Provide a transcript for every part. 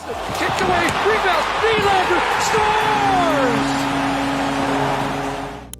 Kicked away, rebound, Nylander scores!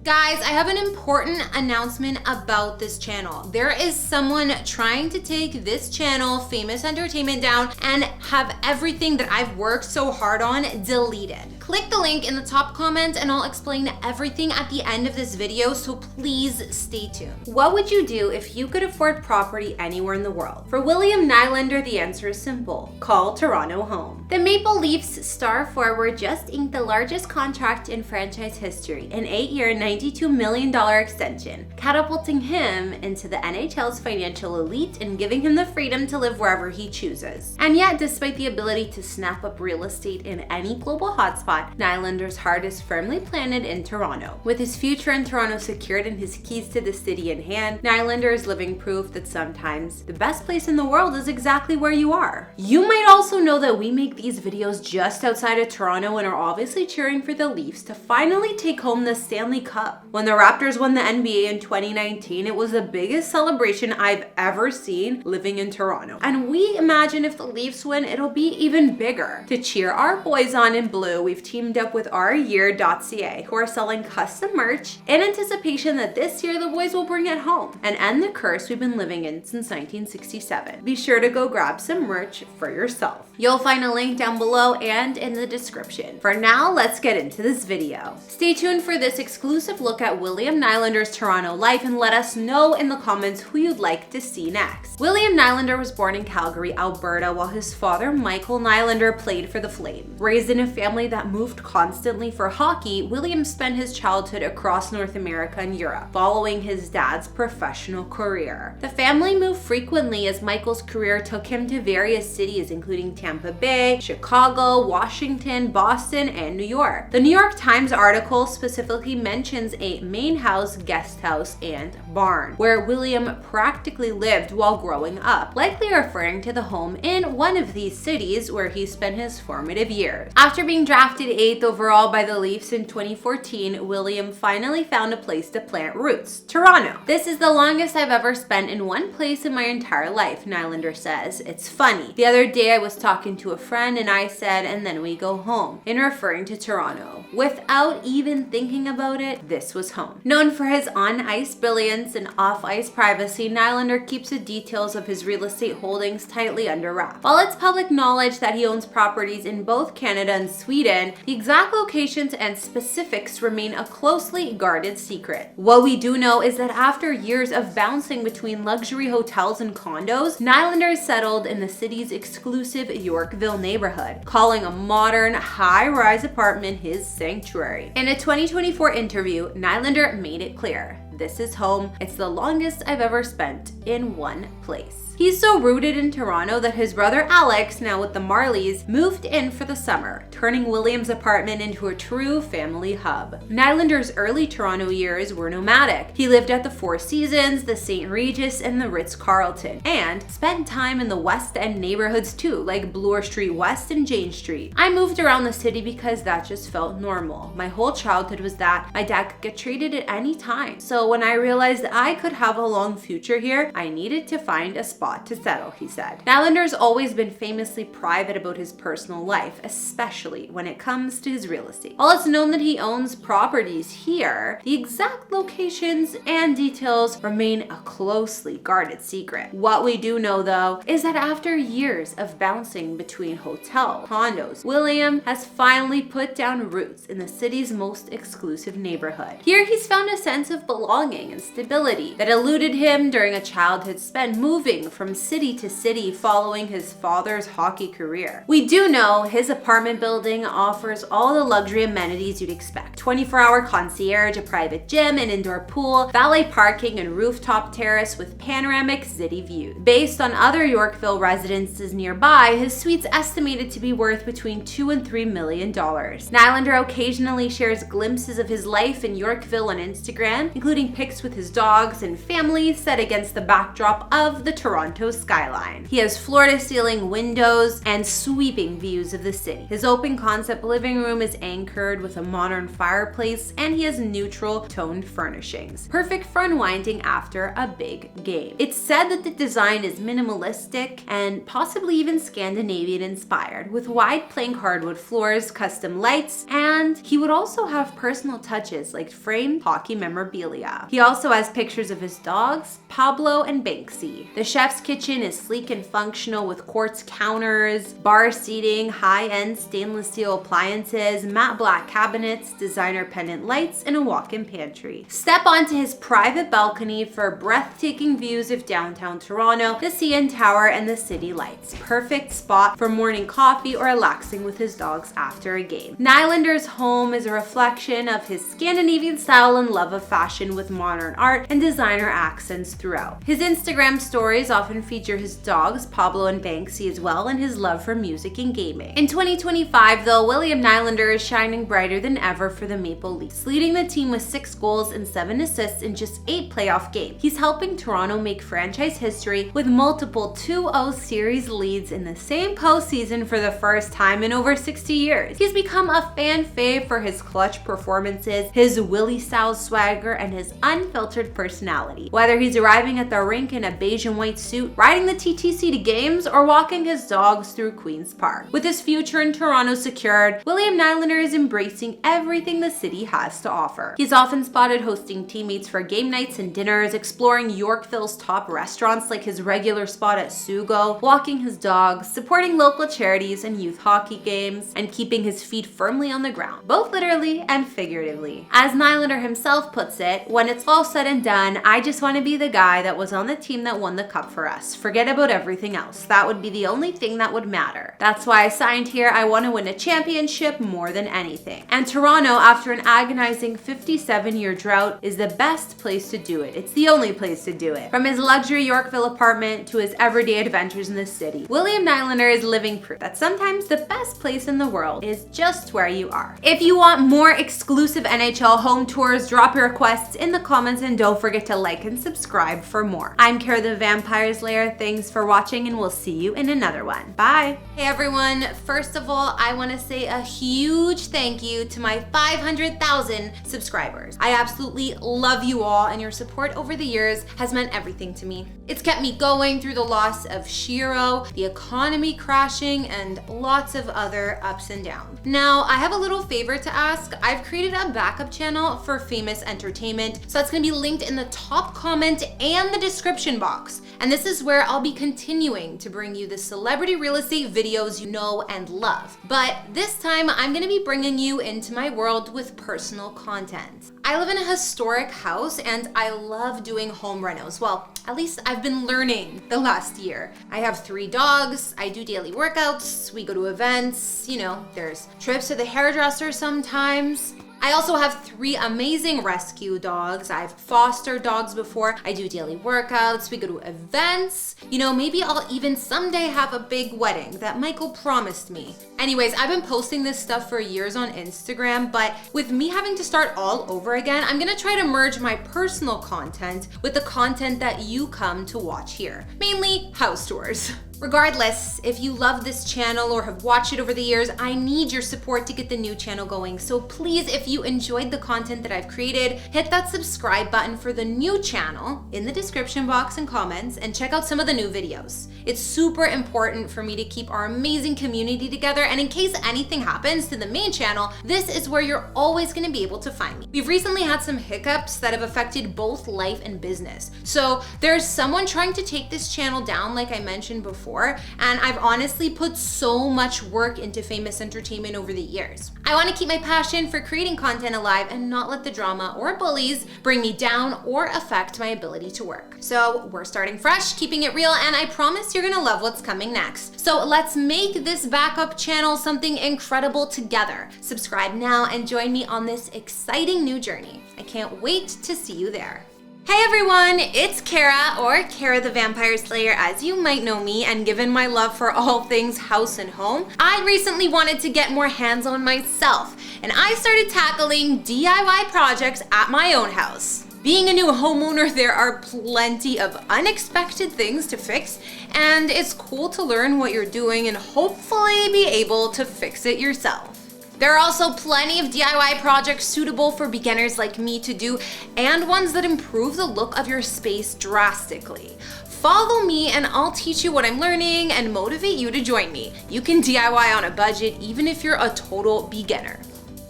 Guys, I have an important announcement about this channel. There is someone trying to take this channel, Famous Entertainment, down and have everything that I've worked so hard on deleted. Click the link in the top comment and I'll explain everything at the end of this video, so please stay tuned. What would you do if you could afford property anywhere in the world? For William Nylander, the answer is simple. Call Toronto home. The Maple Leafs star forward just inked the largest contract in franchise history, an 8-year, $92 million extension, catapulting him into the NHL's financial elite and giving him the freedom to live wherever he chooses. And yet, despite the ability to snap up real estate in any global hotspot, Nylander's heart is firmly planted in Toronto. With his future in Toronto secured and his keys to the city in hand, Nylander is living proof that sometimes the best place in the world is exactly where you are. You might also know that we make these videos just outside of Toronto and are obviously cheering for the Leafs to finally take home the Stanley Cup. When the Raptors won the NBA in 2019, it was the biggest celebration I've ever seen living in Toronto. And we imagine if the Leafs win, it'll be even bigger. To cheer our boys on in blue, we've teamed up with ouryear.ca, who are selling custom merch in anticipation that this year the boys will bring it home and end the curse we've been living in since 1967. Be sure to go grab some merch for yourself. You'll find a link down below and in the description. For now, let's get into this video. Stay tuned for this exclusive look at William Nylander's Toronto life and let us know in the comments who you'd like to see next. William Nylander was born in Calgary, Alberta, while his father, Michael Nylander, played for the Flames. Raised in a family that moved constantly for hockey, William spent his childhood across North America and Europe, following his dad's professional career. The family moved frequently as Michael's career took him to various cities, including Tampa Bay, Chicago, Washington, Boston, and New York. The New York Times article specifically mentions a main house, guest house, and barn, where William practically lived while growing up, likely referring to the home in one of these cities where he spent his formative years. After being drafted 8th overall by the Leafs in 2014, William finally found a place to plant roots: Toronto. "This is the longest I've ever spent in one place in my entire life," Nylander says. "It's funny. The other day I was talking to a friend and I said, and then we go home," in referring to Toronto. Without even thinking about it, this was home. Known for his on-ice brilliance and off-ice privacy, Nylander keeps the details of his real estate holdings tightly under wraps. While it's public knowledge that he owns properties in both Canada and Sweden, the exact locations and specifics remain a closely guarded secret. What we do know is that after years of bouncing between luxury hotels and condos, Nylander settled in the city's exclusive Yorkville neighborhood, calling a modern, high-rise apartment his sanctuary. In a 2024 interview, Nylander made it clear, "This is home. It's the longest I've ever spent in one place." He's so rooted in Toronto that his brother Alex, now with the Marlies, moved in for the summer, turning William's apartment into a true family hub. Nylander's early Toronto years were nomadic. He lived at the Four Seasons, the St. Regis, and the Ritz-Carlton, and spent time in the West End neighborhoods too, like Bloor Street West and Jane Street. "I moved around the city because that just felt normal. My whole childhood was that. My dad could get traded at any time. So when I realized I could have a long future here, I needed to find a spot to settle," he said. Nylander's always been famously private about his personal life, especially when it comes to his real estate. While it's known that he owns properties here, the exact locations and details remain a closely guarded secret. What we do know, though, is that after years of bouncing between hotel condos, William has finally put down roots in the city's most exclusive neighborhood. Here he's found a sense of belonging and stability that eluded him during a childhood spent moving from city to city following his father's hockey career. We do know his apartment building offers all the luxury amenities you'd expect: 24-hour concierge, a private gym, an indoor pool, valet parking, and rooftop terrace with panoramic city views. Based on other Yorkville residences nearby, his suite's estimated to be worth between $2 and $3 million. Nylander occasionally shares glimpses of his life in Yorkville on Instagram, including pics with his dogs and family set against the backdrop of the Toronto Toronto's skyline. He has floor-to-ceiling windows and sweeping views of the city. His open concept living room is anchored with a modern fireplace, and he has neutral toned furnishings, perfect for unwinding after a big game. It's said that the design is minimalistic and possibly even Scandinavian inspired, with wide plank hardwood floors, custom lights, and he would also have personal touches like framed hockey memorabilia. He also has pictures of his dogs, Pablo and Banksy. The chef's kitchen is sleek and functional with quartz counters, bar seating, high-end stainless steel appliances, matte black cabinets, designer pendant lights, and a walk-in pantry. Step onto his private balcony for breathtaking views of downtown Toronto, the CN Tower, and the city lights. Perfect spot for morning coffee or relaxing with his dogs after a game. Nylander's home is a reflection of his Scandinavian style and love of fashion with modern art and designer accents throughout. His Instagram stories often feature his dogs, Pablo and Banksy, as well, and his love for music and gaming. In 2025, though, William Nylander is shining brighter than ever for the Maple Leafs, leading the team with 6 goals and 7 assists in just 8 playoff games. He's helping Toronto make franchise history with multiple 2-0 series leads in the same postseason for the first time in over 60 years. He's become a fan fave for his clutch performances, his Willie style swagger, and his unfiltered personality. Whether he's arriving at the rink in a beige and white suit, riding the TTC to games, or walking his dogs through Queen's Park. With his future in Toronto secured, William Nylander is embracing everything the city has to offer. He's often spotted hosting teammates for game nights and dinners, exploring Yorkville's top restaurants like his regular spot at Sugo, walking his dogs, supporting local charities and youth hockey games, and keeping his feet firmly on the ground, both literally and figuratively. As Nylander himself puts it, when it's all said and done, I just want to be the guy that was on the team that won the cup for us. Forget about everything else. That would be the only thing that would matter. That's why I signed here. I want to win a championship more than anything. And Toronto, after an agonizing 57-year drought, is the best place to do it. It's the only place to do it. From his luxury Yorkville apartment to his everyday adventures in the city, William Nylander is living proof that sometimes the best place in the world is just where you are. If you want more exclusive NHL home tours, drop your requests in the comments and don't forget to like and subscribe for more. I'm Kara the Vampire Slayer. Thanks for watching, and we'll see you in another one. Bye. Hey everyone. First of all, I want to say a huge thank you to my 500,000 subscribers. I absolutely love you all, and your support over the years has meant everything to me. It's kept me going through the loss of Shiro, the economy crashing, and lots of other ups and downs. Now, I have a little favor to ask. I've created a backup channel for Famous Entertainment, so that's gonna be linked in the top comment and the description box. And this is where I'll be continuing to bring you the celebrity real estate videos you know and love. But this time, I'm gonna be bringing you into my world with personal content. I live in a historic house and I love doing home renos. Well, at least I've been learning the last year. I have 3 dogs, I do daily workouts, we go to events, you know, there's trips to the hairdresser sometimes. I also have 3 amazing rescue dogs. I've fostered dogs before. I do daily workouts. We go to events. You know, maybe I'll even someday have a big wedding that Michael promised me. Anyways, I've been posting this stuff for years on Instagram, but with me having to start all over again, I'm gonna try to merge my personal content with the content that you come to watch here. Mainly house tours. Regardless, if you love this channel or have watched it over the years, I need your support to get the new channel going. So please, if you enjoyed the content that I've created, hit that subscribe button for the new channel in the description box and comments, and check out some of the new videos. It's super important for me to keep our amazing community together, and in case anything happens to the main channel, this is where you're always gonna be able to find me. We've recently had some hiccups that have affected both life and business. So there's someone trying to take this channel down, like I mentioned before, and I've honestly put so much work into Famous Entertainment over the years. I want to keep my passion for creating content alive and not let the drama or bullies bring me down or affect my ability to work. So we're starting fresh, keeping it real, and I promise you're gonna love what's coming next. So let's make this backup channel something incredible together. Subscribe now and join me on this exciting new journey. I can't wait to see you there. Hey everyone, it's Kara, or Kara the Vampire Slayer as you might know me, and given my love for all things house and home, I recently wanted to get more hands-on myself, and I started tackling DIY projects at my own house. Being a new homeowner, there are plenty of unexpected things to fix, and it's cool to learn what you're doing and hopefully be able to fix it yourself. There are also plenty of DIY projects suitable for beginners like me to do, and ones that improve the look of your space drastically. Follow me and I'll teach you what I'm learning and motivate you to join me. You can DIY on a budget even if you're a total beginner.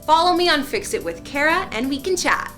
Follow me on Fix It with Kara and we can chat.